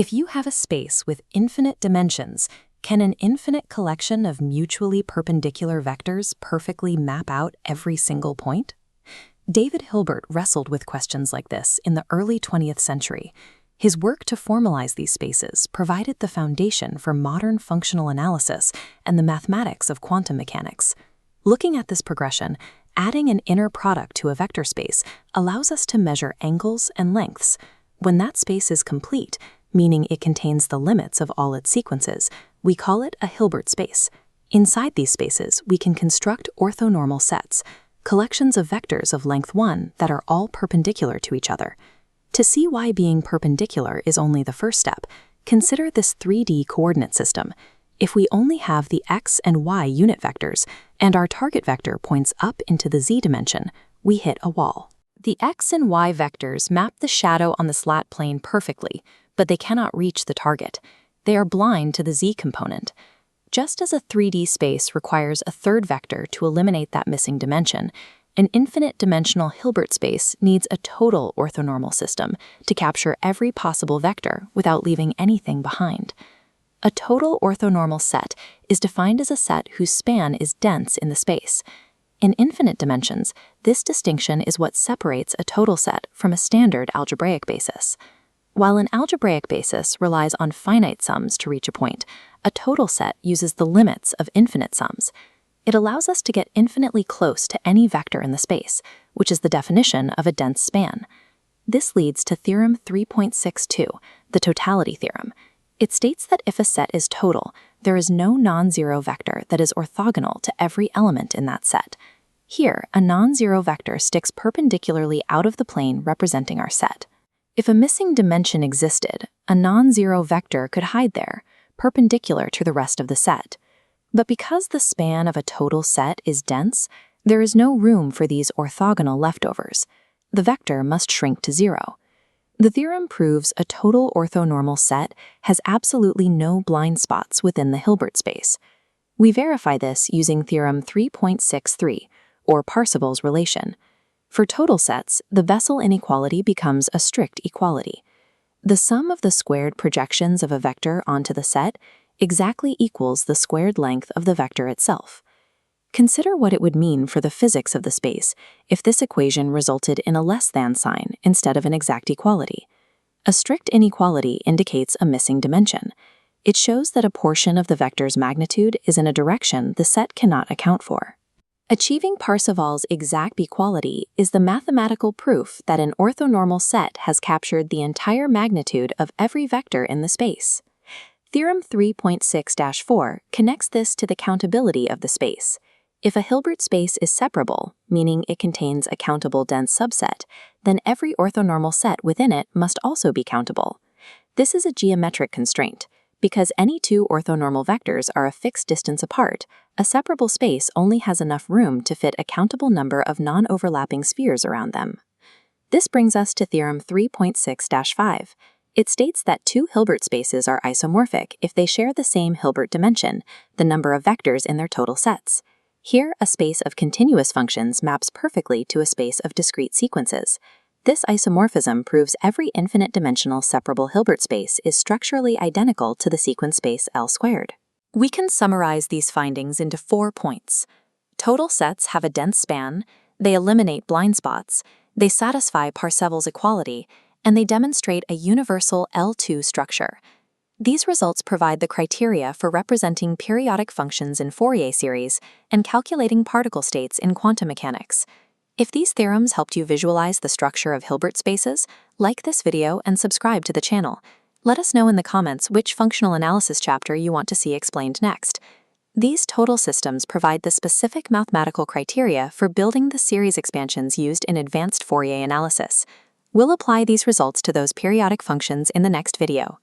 If you have a space with infinite dimensions, can an infinite collection of mutually perpendicular vectors perfectly map out every single point? David Hilbert wrestled with questions like this in the early 20th century. His work to formalize these spaces provided the foundation for modern functional analysis and the mathematics of quantum mechanics. Looking at this progression, adding an inner product to a vector space allows us to measure angles and lengths. When that space is complete, meaning it contains the limits of all its sequences, we call it a Hilbert space. Inside these spaces, we can construct orthonormal sets, collections of vectors of length 1 that are all perpendicular to each other. To see why being perpendicular is only the first step, consider this 3D coordinate system. If we only have the x and y unit vectors, and our target vector points up into the z dimension, we hit a wall. The x and y vectors map the shadow on the slat plane perfectly, but they cannot reach the target. They are blind to the z component. Just as a 3D space requires a third vector to eliminate that missing dimension, an infinite-dimensional Hilbert space needs a total orthonormal system to capture every possible vector without leaving anything behind. A total orthonormal set is defined as a set whose span is dense in the space. In infinite dimensions, this distinction is what separates a total set from a standard algebraic basis. While an algebraic basis relies on finite sums to reach a point, a total set uses the limits of infinite sums. It allows us to get infinitely close to any vector in the space, which is the definition of a dense span. This leads to Theorem 3.62, the totality theorem. It states that if a set is total, there is no non-zero vector that is orthogonal to every element in that set. Here, a non-zero vector sticks perpendicularly out of the plane representing our set. If a missing dimension existed, a non-zero vector could hide there, perpendicular to the rest of the set. But because the span of a total set is dense, there is no room for these orthogonal leftovers. The vector must shrink to zero. The theorem proves a total orthonormal set has absolutely no blind spots within the Hilbert space. We verify this using Theorem 3.63, or Parseval's relation. For total sets, the Bessel inequality becomes a strict equality. The sum of the squared projections of a vector onto the set exactly equals the squared length of the vector itself. Consider what it would mean for the physics of the space if this equation resulted in a less than sign instead of an exact equality. A strict inequality indicates a missing dimension. It shows that a portion of the vector's magnitude is in a direction the set cannot account for. Achieving Parseval's exact equality is the mathematical proof that an orthonormal set has captured the entire magnitude of every vector in the space. Theorem 3.6-4 connects this to the countability of the space. If a Hilbert space is separable, meaning it contains a countable dense subset, then every orthonormal set within it must also be countable. This is a geometric constraint. Because any two orthonormal vectors are a fixed distance apart, a separable space only has enough room to fit a countable number of non-overlapping spheres around them. This brings us to Theorem 3.6-5. It states that two Hilbert spaces are isomorphic if they share the same Hilbert dimension, the number of vectors in their total sets. Here, a space of continuous functions maps perfectly to a space of discrete sequences. This isomorphism proves every infinite-dimensional separable Hilbert space is structurally identical to the sequence space L squared. We can summarize these findings into 4 points. Total sets have a dense span, they eliminate blind spots, they satisfy Parseval's equality, and they demonstrate a universal L2 structure. These results provide the criteria for representing periodic functions in Fourier series and calculating particle states in quantum mechanics. If these theorems helped you visualize the structure of Hilbert spaces, like this video and subscribe to the channel. Let us know in the comments which functional analysis chapter you want to see explained next. These total systems provide the specific mathematical criteria for building the series expansions used in advanced Fourier analysis. We'll apply these results to those periodic functions in the next video.